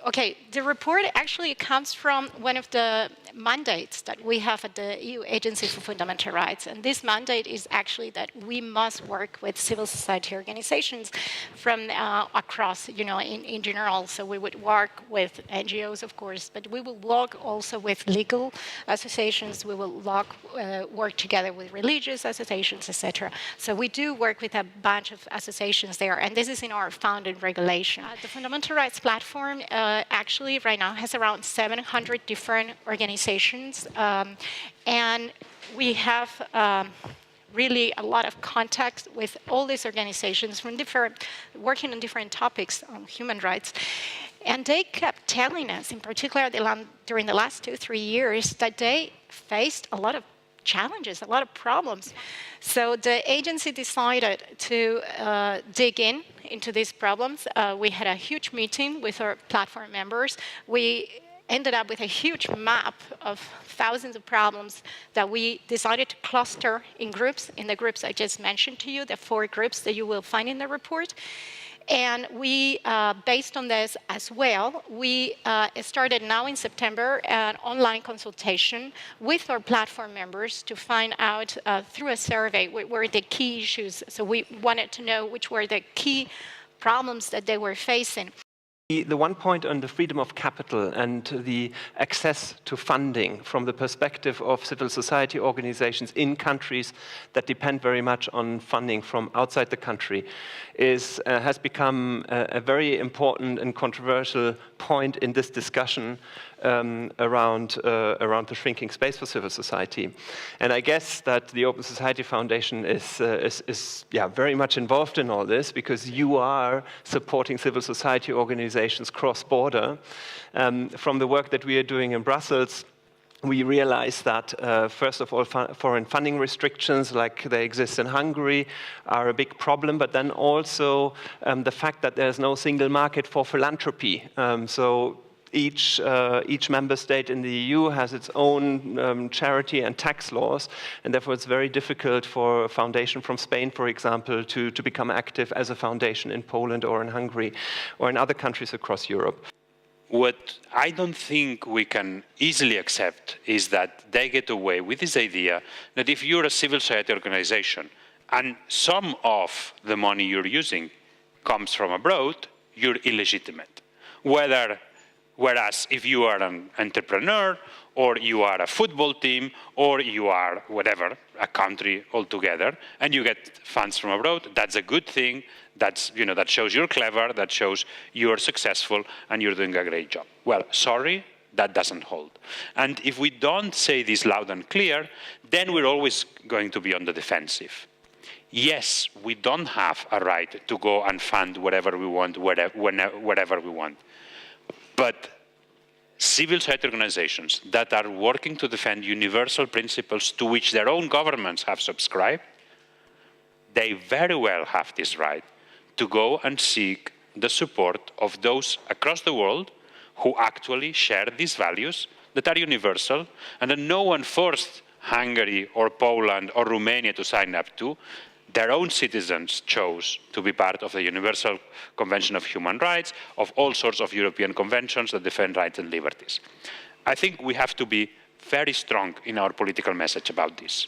Okay, the report actually comes from one of the mandates that we have at the EU Agency for Fundamental Rights. And this mandate is actually that we must work with civil society organizations from across, in general. So we would work with NGOs, of course, but we will work also with legal associations. We will work together with religious associations, etc. So we do work with a bunch of associations there, and this is in our founding regulation. The Fundamental Rights Platform actually right now has around 700 different organizations, and we have really a lot of contact with all these organizations from working on different topics on human rights. And they kept telling us, in particular during the last 2-3 years, that they faced a lot of challenges, a lot of problems. So the agency decided to dig into these problems. We had a huge meeting with our platform members. We ended up with a huge map of thousands of problems that we decided to cluster in groups, in the groups I just mentioned to you, the 4 groups that you will find in the report. And we, based on this as well, we started now in September an online consultation with our platform members to find out through a survey what were the key issues. So we wanted to know which were the key problems that they were facing. The one point on the freedom of capital and the access to funding from the perspective of civil society organizations in countries that depend very much on funding from outside the country has become a very important and controversial point in this discussion around the shrinking space for civil society. And I guess that the Open Society Foundation is very much involved in all this, because you are supporting civil society organizations cross-border. From the work that we are doing in Brussels, we realize that, first of all, foreign funding restrictions, like they exist in Hungary, are a big problem, but then also the fact that there's no single market for philanthropy. So each member state in the EU has its own charity and tax laws, and therefore it's very difficult for a foundation from Spain, for example, to become active as a foundation in Poland or in Hungary or in other countries across Europe. What I don't think we can easily accept is that they get away with this idea that if you're a civil society organization and some of the money you're using comes from abroad, you're illegitimate. Whereas if you are an entrepreneur, or you are a football team, or you are whatever, a country altogether, and you get funds from abroad, that's a good thing. That shows you're clever, that shows you're successful, and you're doing a great job. Well, sorry, that doesn't hold. And if we don't say this loud and clear, then we're always going to be on the defensive. Yes, we don't have a right to go and fund whatever we want, wherever we want. But civil society organizations that are working to defend universal principles to which their own governments have subscribed, they very well have this right to go and seek the support of those across the world who actually share these values that are universal and that no one forced Hungary or Poland or Romania to sign up to. Their own citizens chose to be part of the Universal Convention of Human Rights, of all sorts of European conventions that defend rights and liberties. I think we have to be very strong in our political message about this.